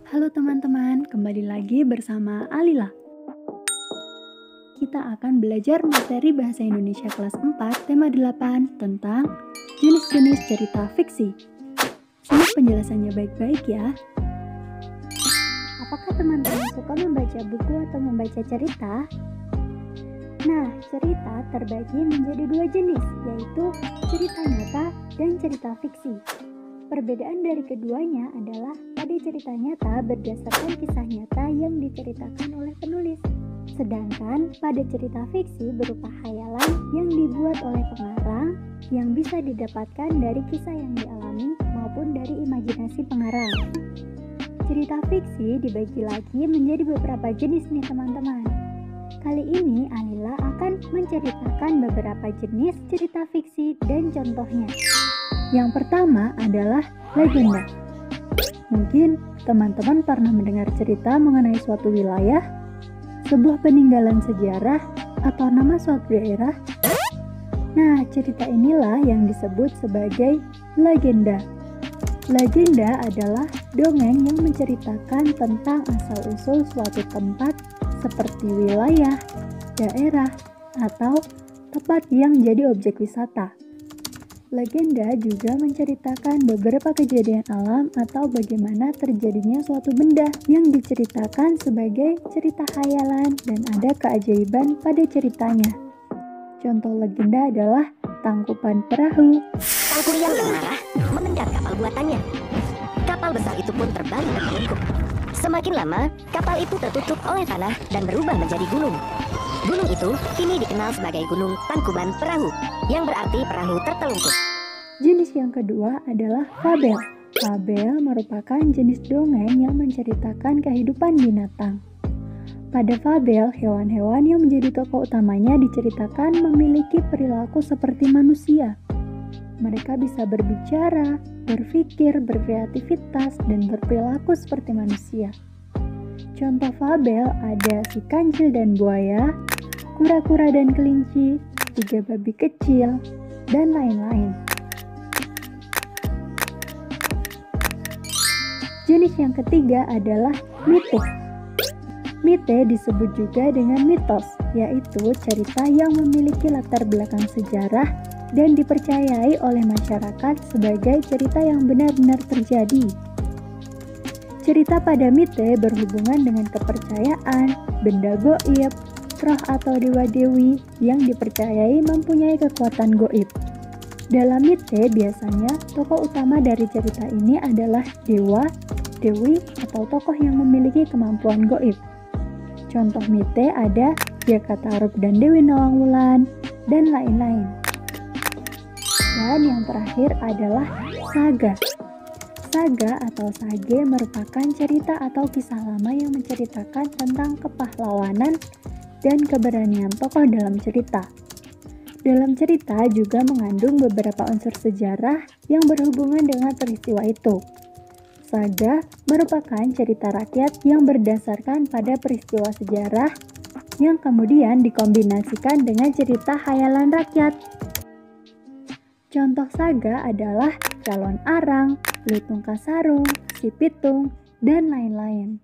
Halo teman-teman, kembali lagi bersama Alila. Kita akan belajar materi Bahasa Indonesia kelas 4, tema 8 tentang jenis-jenis cerita fiksi. Simak penjelasannya baik-baik ya. Apakah teman-teman suka membaca buku atau membaca cerita? Nah, cerita terbagi menjadi dua jenis, yaitu cerita nyata dan cerita fiksi. Perbedaan dari keduanya adalah pada cerita nyata berdasarkan kisah nyata yang diceritakan oleh penulis. Sedangkan pada cerita fiksi berupa khayalan yang dibuat oleh pengarang yang bisa didapatkan dari kisah yang dialami maupun dari imajinasi pengarang. Cerita fiksi dibagi lagi menjadi beberapa jenis nih teman-teman. Kali ini Alila akan menceritakan beberapa jenis cerita fiksi dan contohnya. Yang pertama adalah legenda. Mungkin teman-teman pernah mendengar cerita mengenai suatu wilayah, sebuah peninggalan sejarah, atau nama suatu daerah. Nah, cerita inilah yang disebut sebagai legenda. Legenda adalah dongeng yang menceritakan tentang asal-usul suatu tempat seperti wilayah, daerah, atau tempat yang jadi objek wisata. Legenda juga menceritakan beberapa kejadian alam atau bagaimana terjadinya suatu benda yang diceritakan sebagai cerita khayalan dan ada keajaiban pada ceritanya. Contoh legenda adalah Tangkuban Perahu. Sang Kuryang yang marah menendang kapal buatannya. Kapal besar itu pun terbalik tertelungkup. Semakin lama, kapal itu tertutup oleh tanah dan berubah menjadi gunung. Gunung itu kini dikenal sebagai Gunung Tangkuban Perahu, yang berarti perahu tertelungkup. Jenis yang kedua adalah fabel. Fabel merupakan jenis dongeng yang menceritakan kehidupan binatang. Pada fabel, hewan-hewan yang menjadi tokoh utamanya diceritakan memiliki perilaku seperti manusia. Mereka bisa berbicara, berpikir, berkreativitas, dan berperilaku seperti manusia. Contoh fabel ada si kancil dan buaya, kura-kura dan kelinci, 3 babi kecil, dan lain-lain. Jenis yang ketiga adalah mite. Mite disebut juga dengan mitos, yaitu cerita yang memiliki latar belakang sejarah dan dipercayai oleh masyarakat sebagai cerita yang benar-benar terjadi. Cerita pada mite berhubungan dengan kepercayaan, benda goib, roh atau dewa-dewi yang dipercayai mempunyai kekuatan goib. Dalam mite biasanya tokoh utama dari cerita ini adalah dewa, dewi, atau tokoh yang memiliki kemampuan goib. Contoh mite ada Jakatarub dan Dewi Nawangwulan, dan lain-lain. Dan yang terakhir adalah saga. Saga atau sage merupakan cerita atau kisah lama yang menceritakan tentang kepahlawanan dan keberanian tokoh dalam cerita. Dalam cerita juga mengandung beberapa unsur sejarah yang berhubungan dengan peristiwa itu. Saga merupakan cerita rakyat yang berdasarkan pada peristiwa sejarah yang kemudian dikombinasikan dengan cerita khayalan rakyat. Contoh saga adalah Calon Arang, Lutung Kasarung, Si Pitung, dan lain-lain.